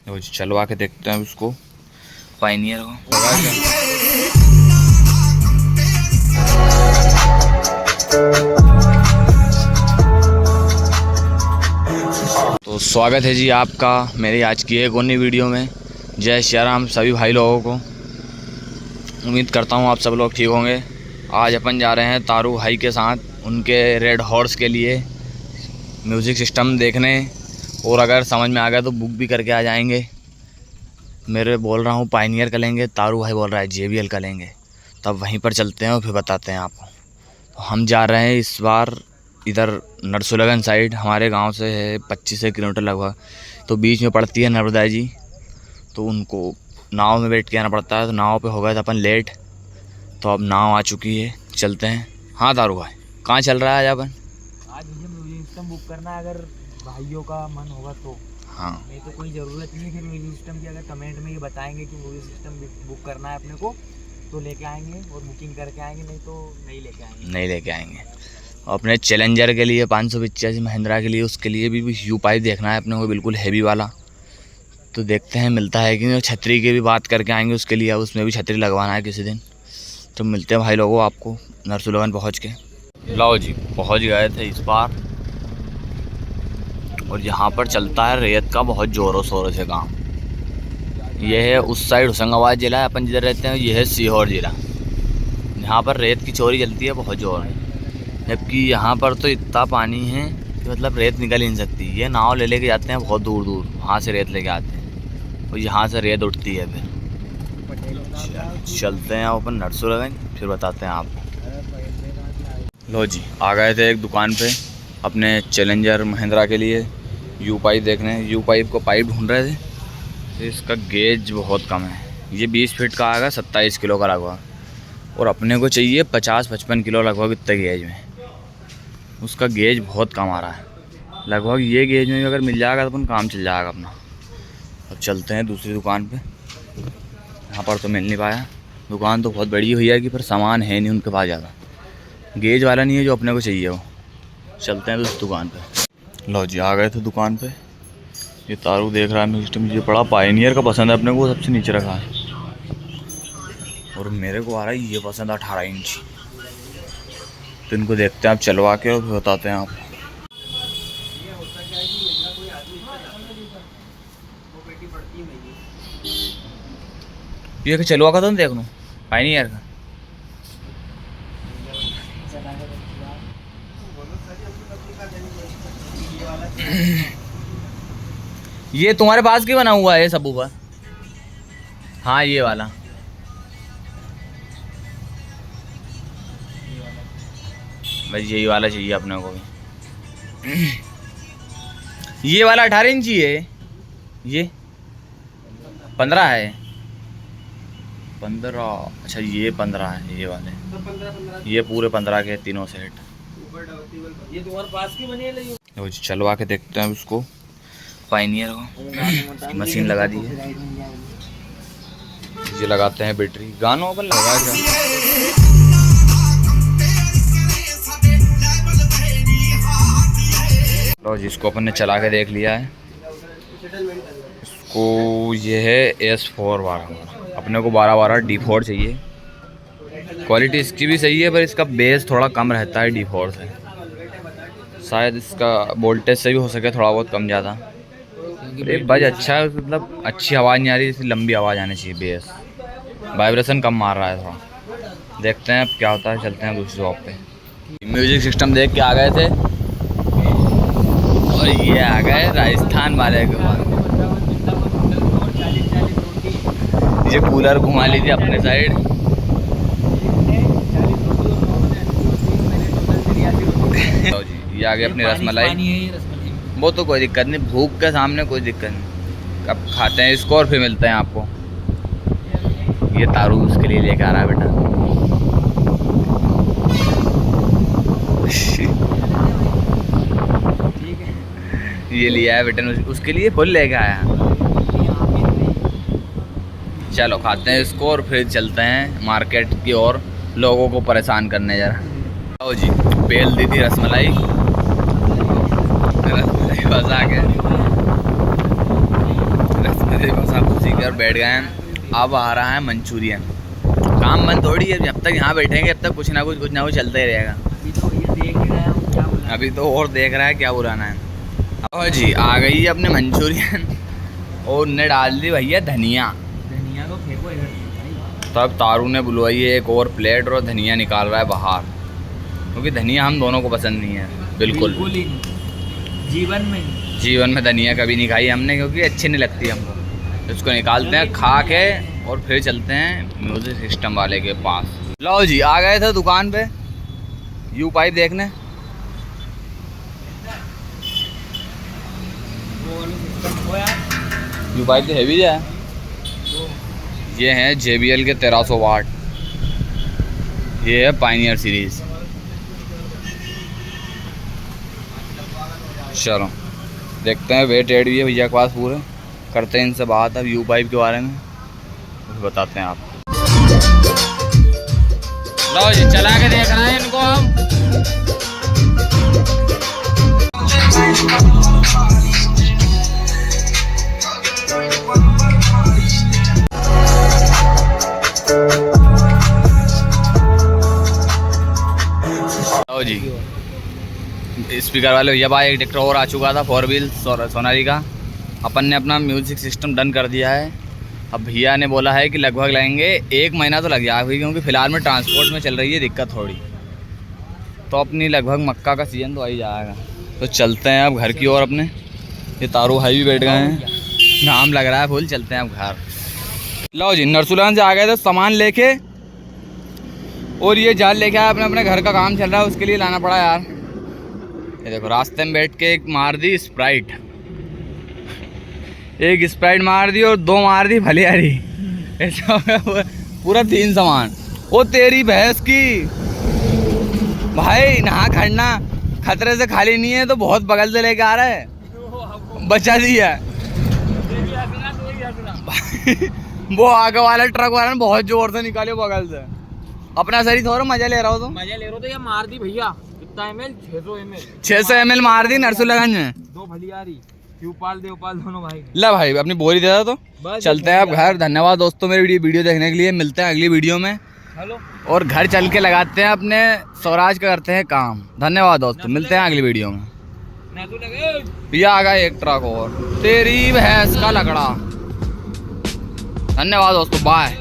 तो चलवा के देखते हैं उसको, पायनियर को। तो स्वागत है जी आपका मेरी आज की एक और नई वीडियो में। जय श्री राम सभी भाई लोगों को। उम्मीद करता हूँ आप सब लोग ठीक होंगे। आज अपन जा रहे हैं तारू भाई के साथ उनके रेड हॉर्स के लिए म्यूज़िक सिस्टम देखने, और अगर समझ में आ गया तो बुक भी करके आ जाएंगे। मेरे बोल रहा हूँ पायनियर का लेंगे, तारू भाई बोल रहा है JBL का लेंगे। तब वहीं पर चलते हैं और फिर बताते हैं आपको। तो हम जा रहे हैं इस बार इधर नरसुलगन साइड, हमारे गांव से है 25 किलोमीटर लगभग। तो बीच में पड़ती है नर्मदा जी, तो उनको नाव में वेट करना पड़ता है। तो नाव पे हो गए थे अपन लेट, तो अब नाव आ चुकी है, चलते हैं। हाँ तारू भाई, कहाँ चल रहा है आज अपन? आज मुझे म्यूजिक सिस्टम बुक करना है, अगर भाइयों का मन होगा तो। हाँ, नहीं तो कोई ज़रूरत नहीं है फिर म्यूजिक सिस्टम की। अगर कमेंट में ये बताएंगे कि म्यूजिक सिस्टम बुक करना है अपने को, तो लेके आएंगे और बुकिंग करके आएंगे, नहीं तो नहीं लेके आएंगे। अपने चैलेंजर के लिए 585 महिंद्रा के लिए, उसके लिए भी U-पाइप देखना है अपने को, बिल्कुल हैवी वाला। तो देखते हैं मिलता है कि नहीं। छतरी की भी बात करके आएंगे उसके लिए, उसमें भी छतरी लगवाना है किसी दिन। तो मिलते हैं भाई लोगों आपको नरसुलगन पहुँच के। लो जी, पहुँच गए थे इस बार। और यहाँ पर चलता है रेत का बहुत ज़ोरों शोरों से काम। यह है उस साइड होशंगाबाद ज़िला है, अपन जिधर रहते हैं ये है सीहोर ज़िला। यहाँ पर रेत की चोरी चलती है बहुत ज़ोर में, जबकि यहाँ पर तो इतना पानी है कि मतलब रेत निकल ही नहीं सकती। ये नाव ले लेके जाते हैं बहुत दूर दूर, वहाँ से रेत लेके आते हैं और यहाँ से रेत उठती है। फिर चलते हैं अपन नरसुलगन, फिर बताते हैं आपको। लो जी, आ गए थे एक दुकान पे अपने चैलेंजर महिंद्रा के लिए U-पाइप देखने। U-पाइप को पाइप ढूंढ रहे थे। तो इसका गेज बहुत कम है, ये 20 फीट का आएगा, 27 किलो का लगभग। और अपने को चाहिए 50-55 किलो लगभग इतने गेज में। उसका गेज बहुत कम आ रहा है लगभग। ये गेज में भी अगर मिल जाएगा तो अपन काम चल जाएगा अपना। अब चलते हैं दूसरी दुकान पे। यहाँ पर तो मिल नहीं पाया, दुकान तो बहुत बड़ी हुई है कि, पर सामान है नहीं उनके पास ज़्यादा। गेज वाला नहीं है जो अपने को चाहिए वो। चलते हैं दूसरी दुकान पे। लो जी, आ गए थे दुकान पे। ये तारू देख रहा है म्यूजिक सिस्टम, ये बड़ा पायनियर का पसंद है अपने को, सबसे नीचे रखा है। और मेरे को आ रहा है ये पसंद 18 इंच। तो इनको देखते हैं आप चलवा के और बताते हैं आप। ये चलवा का तो देख लो पायनियर का। ये तुम्हारे पास की बना हुआ है सबूफर? हाँ ये वाला। बस यही वाला चाहिए अपने को भी। ये वाला 18 इंची है, ये 15 है। 15, अच्छा ये 15 है ये वाले। ये पूरे 15 के तीनों सेट। ये तुम्हारे पास की बनी है? तो चलवा के देखते हैं उसको, पायनियर को। मशीन लगा दी है, ये लगाते हैं बैटरी। गानों पर लगा क्या? लो जिसको अपन ने चला के देख लिया है इसको। ये है S4 12, अपने को 12 D4 चाहिए। क्वालिटी इसकी भी सही है, पर इसका बेस थोड़ा कम रहता है D4 से। शायद इसका वोल्टेज से भी हो सके थोड़ा बहुत कम ज़्यादा। बज अच्छा है, मतलब अच्छी आवाज़ नहीं आ रही, इसलिए लंबी आवाज़ आनी चाहिए। बेस वाइब्रेशन कम मार रहा है थोड़ा। देखते हैं अब क्या होता है, चलते हैं दूसरी शॉप पे। म्यूजिक सिस्टम देख के आ गए थे और ये आ गए राजस्थान वाले के पास। ये कूलर घुमा लीजिए अपने साइड। ये आ गई अपनी रसमलाई। वो तो कोई दिक्कत नहीं, भूख के सामने कोई दिक्कत नहीं। अब खाते हैं इसको और फिर मिलते हैं आपको। ये तारू उसके लिए लेकर आ रहा है बेटा। ये लिया है बेटा उसके लिए, फुल लेके आया। चलो खाते हैं इसको और फिर चलते हैं मार्केट की ओर, लोगों को परेशान करने जरा। आओ जी, बेल दी थी रसमलाई, बस आ गया। मेरे पास आप उसी के और बैठ गए हैं। अब आ रहा है मंचूरियन। काम बंद थोड़ी है, जब तक यहाँ बैठेंगे तब तक कुछ ना कुछ चलता ही रहेगा। अभी तो और देख रहा है क्या बुलाना है। और जी आ गई है अपने मंचूरियन और उनने डाल दी भैया धनिया। धनिया तो फेंको इधर। तब तारू ने बुलवाई है एक और प्लेट और धनिया निकाल रहा है बाहर, क्योंकि धनिया हम दोनों को पसंद नहीं है बिल्कुल ही जीवन में धनिया कभी नहीं खाई हमने, क्योंकि अच्छी नहीं लगती हमको। इसको निकालते हैं खा के और फिर चलते हैं म्यूजिक सिस्टम वाले के पास। लो जी आ गए थे दुकान पे यू पाइप देखने। यू पाइप तो हैवी है। ये हैं JBL के 1300 वाट। ये है पायनियर सीरीज। चलो देखते हैं, वेट एड भी है भैया के पास पूरे, करते हैं इनसे बात अब यू पाइप के बारे में, बताते हैं आपको। लो जी चला के देख रहे हैं इनको हम। लो जी स्पीकर वाले भैया भाई एक ट्रैक्टर और आ चुका था 4 व्हील सोनाली का। अपन ने अपना म्यूजिक सिस्टम डन कर दिया है। अब भैया ने बोला है कि लगभग लगेंगे 1 महीना तो लग जाएगा, क्योंकि फ़िलहाल में ट्रांसपोर्ट में चल रही है दिक्कत थोड़ी, तो अपनी लगभग मक्का का सीज़न तो आ ही जाएगा। तो चलते हैं अब घर की ओर अपने। ये तारू भाई भी बैठ गए हैं, नाम लग रहा है फुल। चलते हैं अब घर। लो जी नरसुलान से आ गए थे सामान लेके, और ये जाल लेके आया। अपने घर का काम चल रहा है उसके लिए लाना पड़ा यार। ये देखो रास्ते में बैठ के एक मार दी स्प्राइट, एक स्प्राइट मार दी और 2 मार दी भलियारी। ऐसा पूरा 3 सामान। वो तेरी भैंस की भाई नहा खड़ना खतरे से खाली नहीं है, तो बहुत बगल से लेके आ रहा है, बचा दिया। वो आगे वाला ट्रक वाला ने बहुत जोर से निकाले बगल से। अपना सही थोड़ा मजा ले रहा हो तो मजा ले रहा हो तो ये मार दी भैया। कितना ml? 600 ml मार दी नरसुलगंज में। 2 भलियारी देवपाल दोनों भाई। ला भाई अपनी बोरी दे दो तो चलते हैं अब घर। धन्यवाद दोस्तों मेरी वीडियो देखने के लिए। मिलते हैं अगली वीडियो में। हेलो। और घर चल के लगाते हैं अपने स्वराज का करते हैं काम। धन्यवाद दोस्तों, मिलते हैं अगली वीडियो में। भैया आ गया एक ट्रक और तेरी भैंस का लकड़ा। धन्यवाद दोस्तों, बाय।